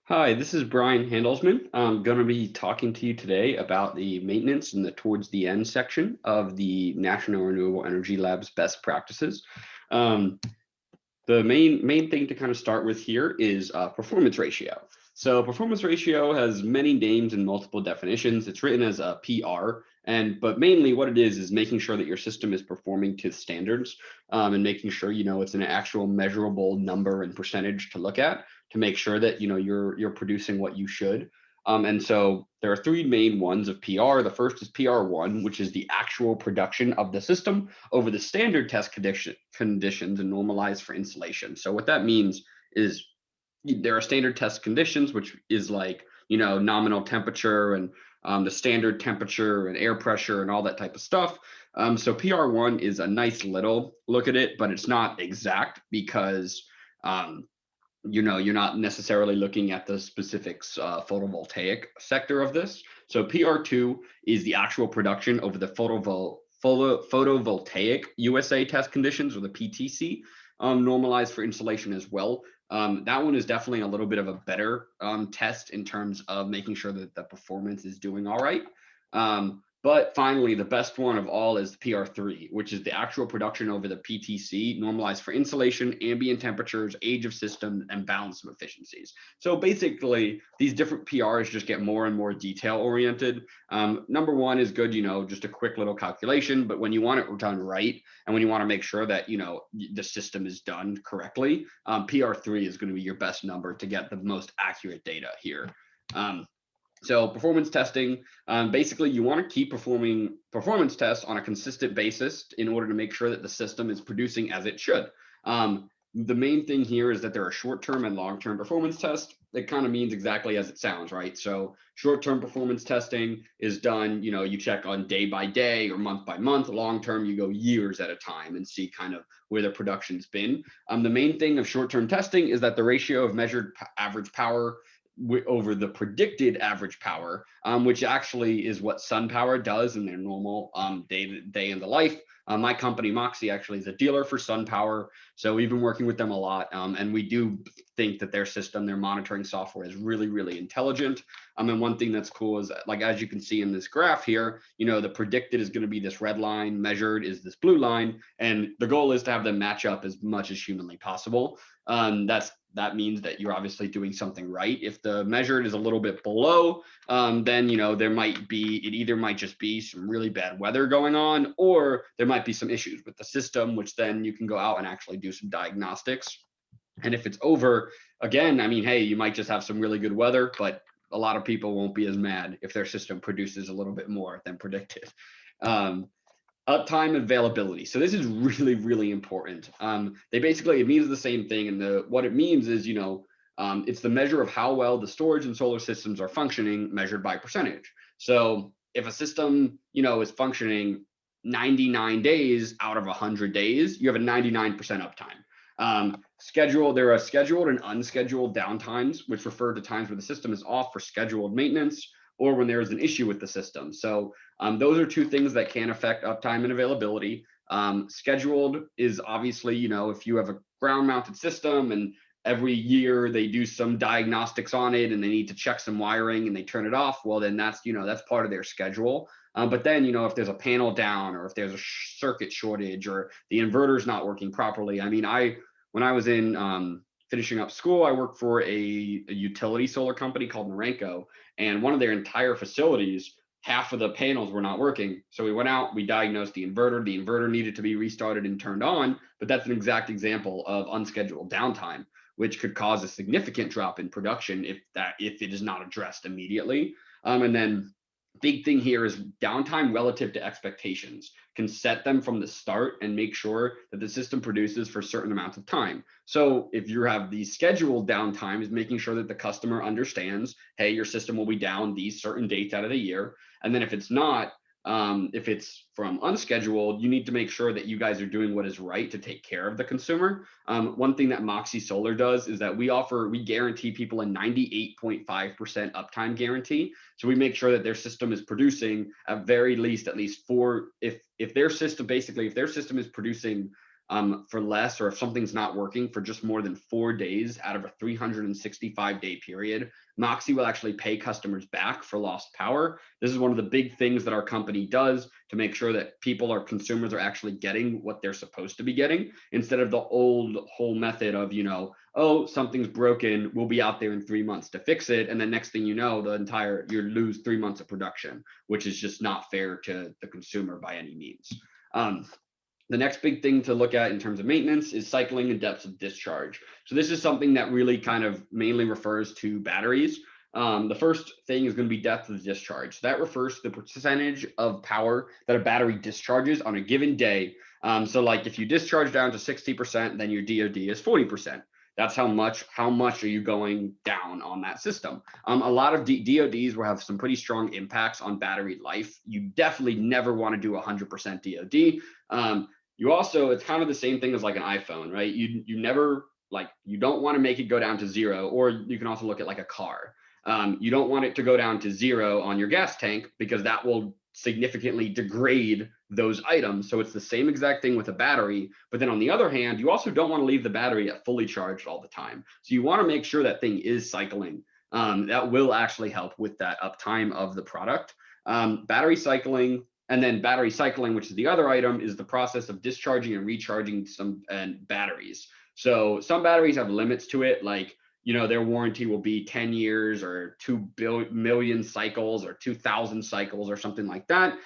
Hi, this is Brian Handelsman. I'm going to be talking to you today about the maintenance in the towards the end section of the National Renewable Energy Lab's best practices. Um, the main thing to kind of start with here is performance ratio. So performance ratio has many names and multiple definitions. It's written as a PR, and but mainly what it is making sure that your system is performing to standards, and making sure it's an actual measurable number and percentage to look at to make sure that you're producing what you should. And so there are three main ones of PR. The first is PR1, which is the actual production of the system over the standard test conditions and normalized for insulation. So what that means is there are standard test conditions, which is like, nominal temperature and the standard temperature and air pressure and all that type of stuff. So PR1 is a nice little look at it, but it's not exact because you're not necessarily looking at the specifics photovoltaic sector of this. So PR2 is the actual production over the photovoltaic USA test conditions, or the PTC, normalized for insulation as well. That one is definitely a little bit of a better test in terms of making sure that the performance is doing all right. But finally, the best one of all is the PR3, which is the actual production over the PTC, normalized for insulation, ambient temperatures, age of system, and balance of efficiencies. So basically, these different PRs just get more and more detail oriented. Number one is good, just a quick little calculation, but when you want it done right, and when you want to make sure that, the system is done correctly, PR3 is going to be your best number to get the most accurate data here. So performance testing, basically you want to keep performing performance tests on a consistent basis in order to make sure that the system is producing as it should. The main thing here is that there are short-term and long-term performance tests. It kind of means exactly as it sounds, right? So short-term performance testing is done, you check on day by day or month by month. Long-term, you go years at a time and see kind of where the production's been. The main thing of short-term testing is that the ratio of measured average power over the predicted average power, which actually is what SunPower does in their normal day in the life. My company Moxie actually is a dealer for SunPower, so we've been working with them a lot, and we do think that their system, their monitoring software, is really, really intelligent. And one thing that's cool is, like, as you can see in this graph here, the predicted is going to be this red line, measured is this blue line, and the goal is to have them match up as much as humanly possible. That means that you're obviously doing something right. If the measured is a little bit below, then there might be, it either might just be some really bad weather going on, or there might be some issues with the system, which then you can go out and actually do some diagnostics. And if it's over, again, I mean, hey, you might just have some really good weather, but a lot of people won't be as mad if their system produces a little bit more than predicted. Um, Uptime availability. So this is really, really important. They basically, it means the same thing. And what it means is, it's the measure of how well the storage and solar systems are functioning measured by percentage. So if a system, is functioning 99 days out of 100 days, you have a 99% uptime. There are scheduled and unscheduled downtimes, which refer to times where the system is off for scheduled maintenance or when there is an issue with the system. So those are two things that can affect uptime and availability. Scheduled is obviously, if you have a ground mounted system and every year they do some diagnostics on it and they need to check some wiring and they turn it off, well, then that's part of their schedule. But then, if there's a panel down or if there's a circuit shortage or the inverter's not working properly, I mean, when I was in finishing up school, I worked for a utility solar company called Norenco, and one of their entire facilities, half of the panels were not working. So we went out, we diagnosed the inverter. The inverter needed to be restarted and turned on, but that's an exact example of unscheduled downtime, which could cause a significant drop in production if it is not addressed immediately. And then big thing here is downtime relative to expectations can set them from the start and make sure that the system produces for certain amounts of time. So if you have these scheduled downtime, is making sure that the customer understands, hey, your system will be down these certain dates out of the year. And then if it's not, if it's from unscheduled, you need to make sure that you guys are doing what is right to take care of the consumer. One thing that Moxie Solar does is that we guarantee people a 98.5% uptime guarantee. So we make sure that their system is producing at very least at least four, if their system is producing for less, or if something's not working for just more than 4 days out of a 365-day period, Moxie will actually pay customers back for lost power. This is one of the big things that our company does to make sure that people or consumers are actually getting what they're supposed to be getting, instead of the old whole method of, oh, something's broken, we'll be out there in 3 months to fix it. And then next thing you know, you lose 3 months of production, which is just not fair to the consumer by any means. The next big thing to look at in terms of maintenance is cycling and depths of discharge. So this is something that really kind of mainly refers to batteries. The first thing is going to be depth of discharge. So that refers to the percentage of power that a battery discharges on a given day. So like if you discharge down to 60%, then your DOD is 40%. That's how much are you going down on that system. A lot of DODs will have some pretty strong impacts on battery life. You definitely never want to do 100% DOD. You also, it's kind of the same thing as like an iPhone, right? You never, like, you don't want to make it go down to 0, or you can also look at like a car. You don't want it to go down to 0 on your gas tank, because that will significantly degrade those items. So it's the same exact thing with a battery. But then on the other hand, you also don't want to leave the battery at fully charged all the time. So you want to make sure that thing is cycling. That will actually help with that uptime of the product. Battery cycling, and then battery cycling, which is the other item, is the process of discharging and recharging some batteries. So some batteries have limits to it, like, their warranty will be 10 years or 2 million cycles or 2,000 cycles or something like that.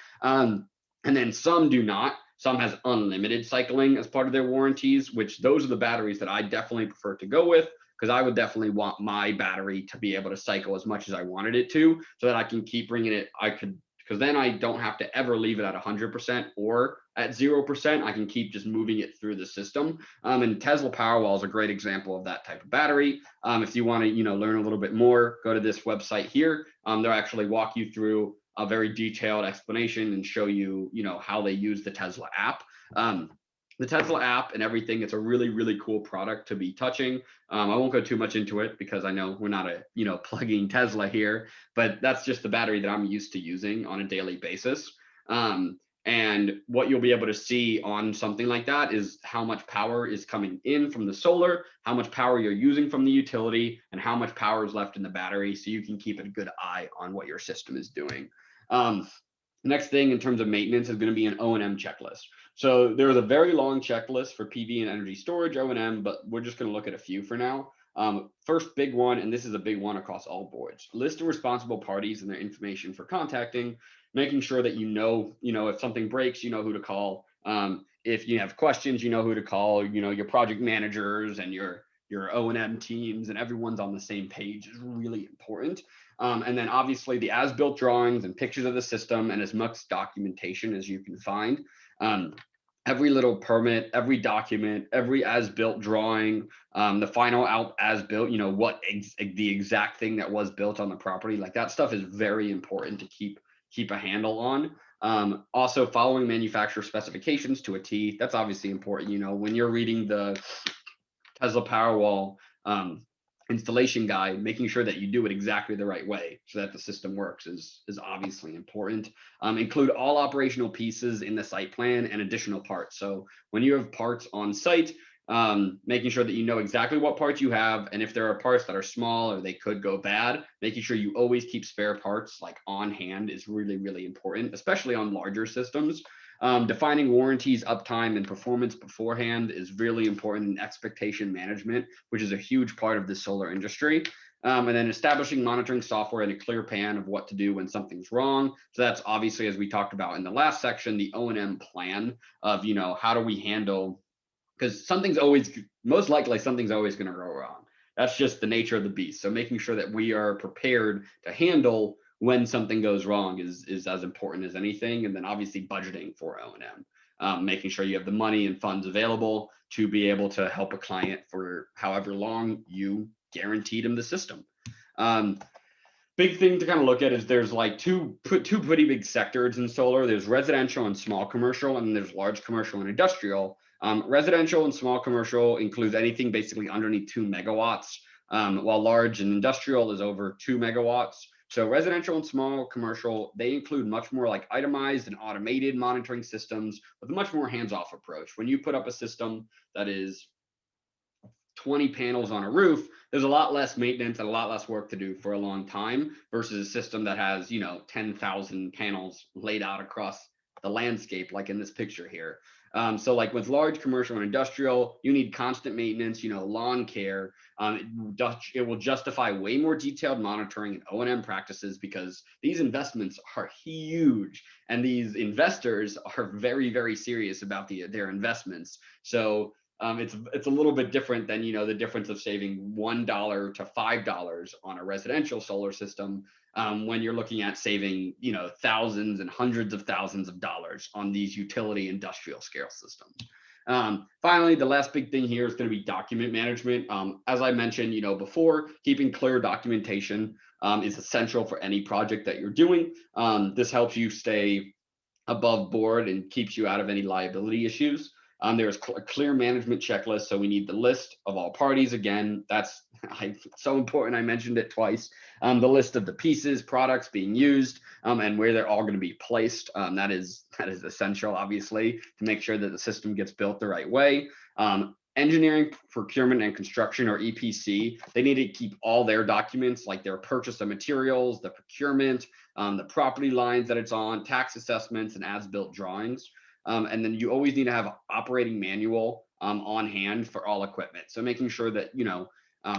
And then some do not. Some has unlimited cycling as part of their warranties, which those are the batteries that I definitely prefer to go with, because I would definitely want my battery to be able to cycle as much as I wanted it to, so that I can keep bringing it. Because then I don't have to ever leave it at 100% or at 0%. I can keep just moving it through the system. And Tesla Powerwall is a great example of that type of battery. If you want to, learn a little bit more, go to this website here. They'll actually walk you through a very detailed explanation and show you, how they use the Tesla app. The Tesla app and everything, it's a really, really cool product to be touching. I won't go too much into it because I know we're not plugging Tesla here, but that's just the battery that I'm used to using on a daily basis. And what you'll be able to see on something like that is how much power is coming in from the solar, how much power you're using from the utility, and how much power is left in the battery, so you can keep a good eye on what your system is doing. Next thing in terms of maintenance is going to be an O&M checklist. So there's a very long checklist for PV and energy storage O&M, but we're just going to look at a few for now. First big one, and this is a big one across all boards: list of responsible parties and their information for contacting, making sure that if something breaks, you know who to call. If you have questions, you know who to call. Your project managers and your O&M teams, and everyone's on the same page is really important. And then obviously the as-built drawings and pictures of the system, and as much documentation as you can find. Every little permit, every document, every as-built drawing, the final out as-built, the exact thing that was built on the property, like that stuff is very important to keep a handle on. Also following manufacturer specifications to a T, that's obviously important. When you're reading the Tesla Powerwall installation guide, making sure that you do it exactly the right way so that the system works is obviously important. Include all operational pieces in the site plan and additional parts. So when you have parts on site, making sure that you know exactly what parts you have, and if there are parts that are small or they could go bad, making sure you always keep spare parts like on hand is really, really important, especially on larger systems. Defining warranties, uptime, and performance beforehand is really important in expectation management, which is a huge part of the solar industry. And then establishing monitoring software and a clear plan of what to do when something's wrong. So that's obviously, as we talked about in the last section, the O&M plan of, how do we handle, because most likely something's always going to go wrong. That's just the nature of the beast. So making sure that we are prepared to handle when something goes wrong is as important as anything. And then obviously budgeting for O&M, making sure you have the money and funds available to be able to help a client for however long you guaranteed them the system. Big thing to kind of look at is there's like two pretty big sectors in solar. There's residential and small commercial, and then there's large commercial and industrial. Residential and small commercial includes anything basically underneath 2 megawatts, while large and industrial is over 2 megawatts. So residential and small commercial, they include much more like itemized and automated monitoring systems with a much more hands-off approach. When you put up a system that is 20 panels on a roof, there's a lot less maintenance and a lot less work to do for a long time versus a system that has, 10,000 panels laid out across the landscape, like in this picture here. So like with large commercial and industrial, you need constant maintenance, lawn care. It will justify way more detailed monitoring and O&M practices because these investments are huge and these investors are very, very serious about their investments. So it's a little bit different than the difference of saving $1 to $5 on a residential solar system when you're looking at saving thousands and hundreds of thousands of dollars on these utility industrial scale systems. Finally, the last big thing here is going to be document management. As I mentioned, before, keeping clear documentation is essential for any project that you're doing. This helps you stay above board and keeps you out of any liability issues. There's a clear management checklist. So we need the list of all parties. Again, that's so important. I mentioned it twice. The list of the pieces, products being used, and where they're all going to be placed. That is essential, obviously, to make sure that the system gets built the right way. Engineering, procurement, and construction, or EPC, they need to keep all their documents, like their purchase of materials, the procurement, the property lines that it's on, tax assessments, and as-built drawings. And then you always need to have operating manual on hand for all equipment. So making sure that,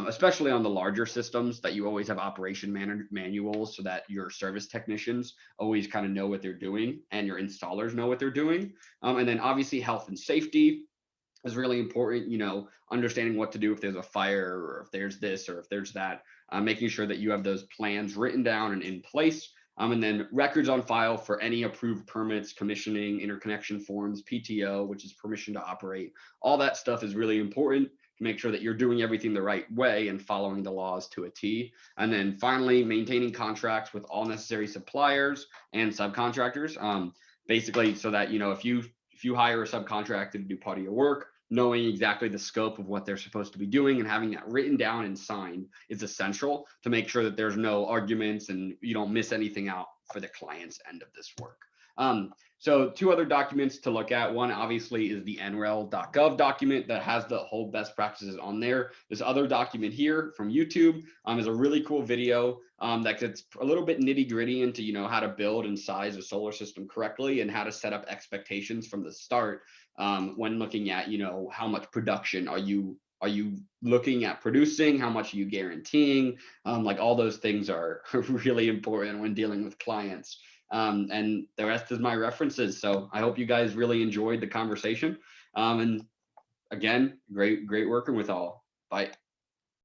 especially on the larger systems, that you always have operation manuals so that your service technicians always kind of know what they're doing and your installers know what they're doing. And then obviously health and safety is really important, understanding what to do if there's a fire or if there's this or if there's that, making sure that you have those plans written down and in place. And then records on file for any approved permits, commissioning, interconnection forms, PTO, which is permission to operate. All that stuff is really important to make sure that you're doing everything the right way and following the laws to a T. And then finally, maintaining contracts with all necessary suppliers and subcontractors, basically so that, if you hire a subcontractor to do part of your work, knowing exactly the scope of what they're supposed to be doing and having that written down and signed is essential to make sure that there's no arguments and you don't miss anything out for the client's end of this work. So two other documents to look at. One obviously is the nrel.gov document that has the whole best practices on there. This other document here from YouTube is a really cool video that gets a little bit nitty gritty into how to build and size a solar system correctly and how to set up expectations from the start when looking at how much production are you looking at producing, how much are you guaranteeing, like all those things are really important when dealing with clients. And the rest is my references. So I hope you guys really enjoyed the conversation. And again, great working with all. Bye.